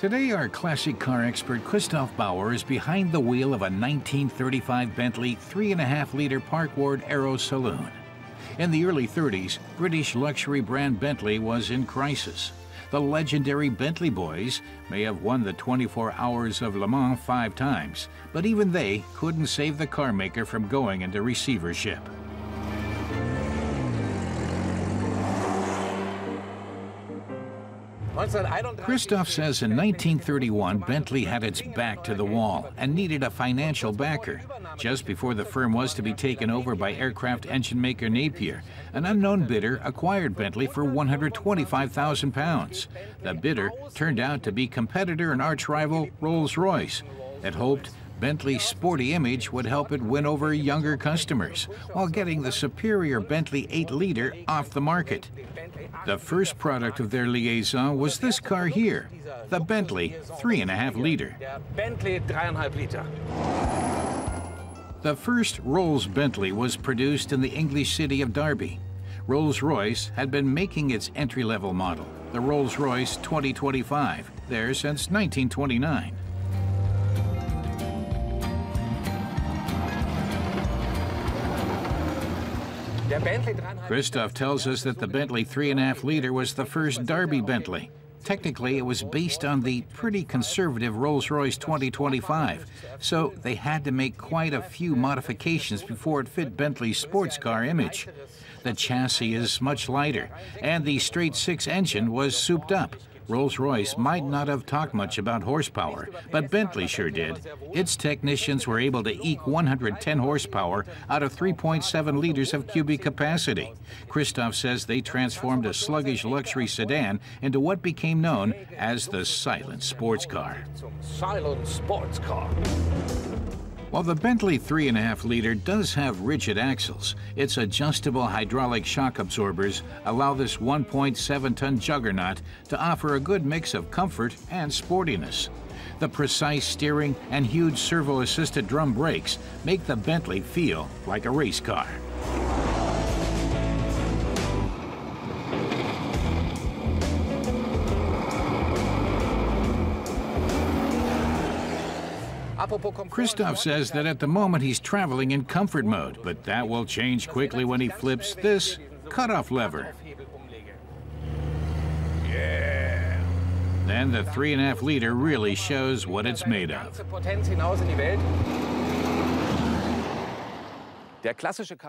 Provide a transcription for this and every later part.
Today, our classic car expert Christoph Bauer is behind the wheel of a 1935 Bentley 3.5-liter Park Ward Aero Saloon. In the early 30s, British luxury brand Bentley was in crisis. The legendary Bentley boys may have won the 24 Hours of Le Mans 5 times, but even they couldn't save the car maker from going into receivership. Christoph says in 1931, Bentley had its back to the wall and needed a financial backer. Just before the firm was to be taken over by aircraft engine maker Napier, an unknown bidder acquired Bentley for £125,000. The bidder turned out to be competitor and arch-rival Rolls-Royce. It hoped Bentley's sporty image would help it win over younger customers, while getting the superior Bentley 8-liter off the market. The first product of their liaison was this car here, the Bentley 3.5-liter. The first Rolls Bentley was produced in the English city of Derby. Rolls-Royce had been making its entry-level model, the Rolls-Royce 2025, there since 1929. Christoph tells us that the Bentley 3.5-liter was the first Derby Bentley. Technically, it was based on the pretty conservative Rolls-Royce 2025, so they had to make quite a few modifications before it fit Bentley's sports car image. The chassis is much lighter, and the straight-six engine was souped up. Rolls-Royce might not have talked much about horsepower, but Bentley sure did. Its technicians were able to eke 110 horsepower out of 3.7 liters of cubic capacity. Christoph says they transformed a sluggish luxury sedan into what became known as the silent sports car. While the Bentley 3.5-liter does have rigid axles, its adjustable hydraulic shock absorbers allow this 1.7-ton juggernaut to offer a good mix of comfort and sportiness. The precise steering and huge servo-assisted drum brakes make the Bentley feel like a race car. Christoph says that at the moment he's traveling in comfort mode, but that will change quickly when he flips this cutoff lever. Then the 3.5-liter really shows what it's made of.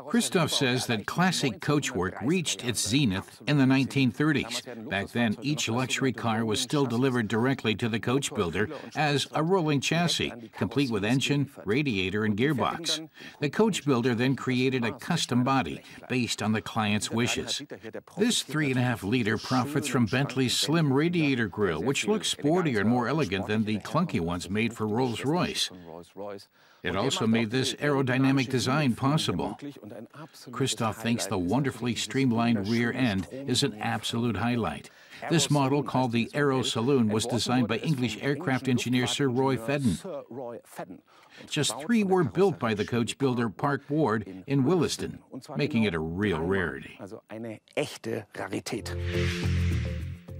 Christoph says that classic coachwork reached its zenith in the 1930s. Back then, each luxury car was still delivered directly to the coach builder as a rolling chassis, complete with engine, radiator, and gearbox. The coach builder then created a custom body based on the client's wishes. This 3.5-liter profits from Bentley's slim radiator grille, which looks sportier and more elegant than the clunky ones made for Rolls-Royce. It also made this aerodynamic design possible. Christoph thinks the wonderfully streamlined rear end is an absolute highlight. This model, called the Aero Saloon, was designed by English aircraft engineer Sir Roy Fedden. Just 3 were built by the coach builder Park Ward in Williston, making it a real rarity.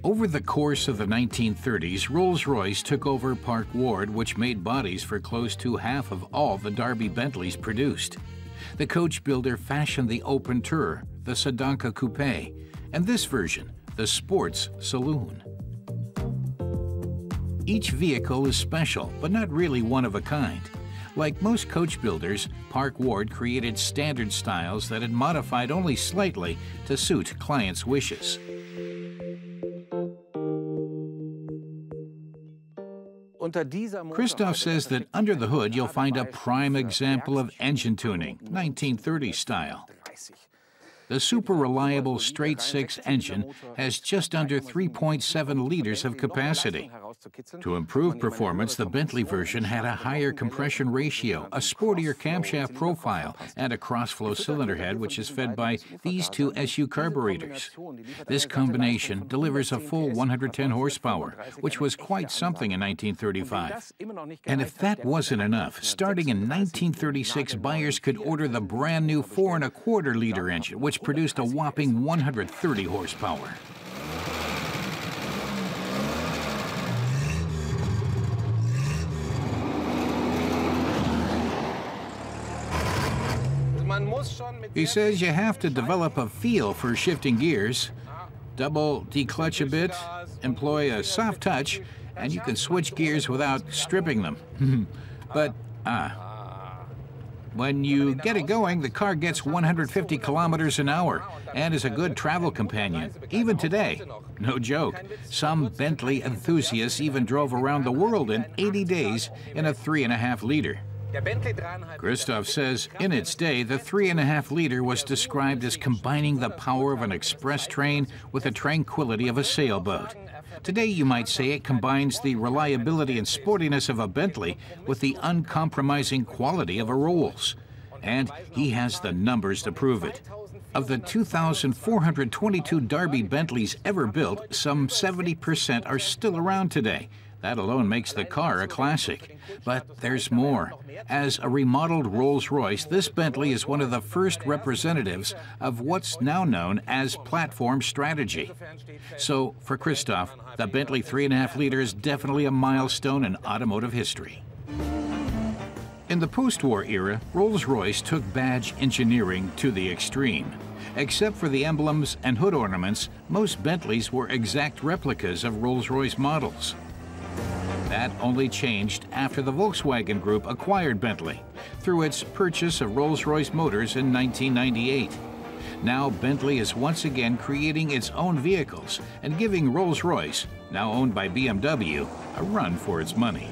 Over the course of the 1930s, Rolls-Royce took over Park Ward, which made bodies for close to half of all the Derby Bentleys produced. The coach builder fashioned the Open Tour, the Sedanka Coupe, and this version, the Sports Saloon. Each vehicle is special, but not really one of a kind. Like most coach builders, Park Ward created standard styles that it modified only slightly to suit clients' wishes. Christoph says that under the hood you'll find a prime example of engine tuning, 1930s style. The super reliable straight-six engine has just under 3.7 liters of capacity. To improve performance, the Bentley version had a higher compression ratio, a sportier camshaft profile, and a cross-flow cylinder head which is fed by these 2 SU carburetors. This combination delivers a full 110 horsepower, which was quite something in 1935. And if that wasn't enough, starting in 1936, buyers could order the brand new 4.25-liter engine, which produced a whopping 130 horsepower. He says you have to develop a feel for shifting gears, double declutch a bit, employ a soft touch, and you can switch gears without stripping them. But, when you get it going, the car gets 150 kilometers an hour and is a good travel companion, even today. No joke. Some Bentley enthusiasts even drove around the world in 80 days in a 3.5-liter. Christoph says in its day, the 3.5-liter was described as combining the power of an express train with the tranquility of a sailboat. Today, you might say it combines the reliability and sportiness of a Bentley with the uncompromising quality of a Rolls. And he has the numbers to prove it. Of the 2,422 Derby Bentleys ever built, some 70% are still around today. That alone makes the car a classic. But there's more. As a remodeled Rolls-Royce, this Bentley is one of the first representatives of what's now known as platform strategy. So, for Christoph, the Bentley 3.5-liter is definitely a milestone in automotive history. In the post-war era, Rolls-Royce took badge engineering to the extreme. Except for the emblems and hood ornaments, most Bentleys were exact replicas of Rolls-Royce models. That only changed after the Volkswagen Group acquired Bentley through its purchase of Rolls-Royce Motors in 1998. Now Bentley is once again creating its own vehicles and giving Rolls-Royce, now owned by BMW, a run for its money.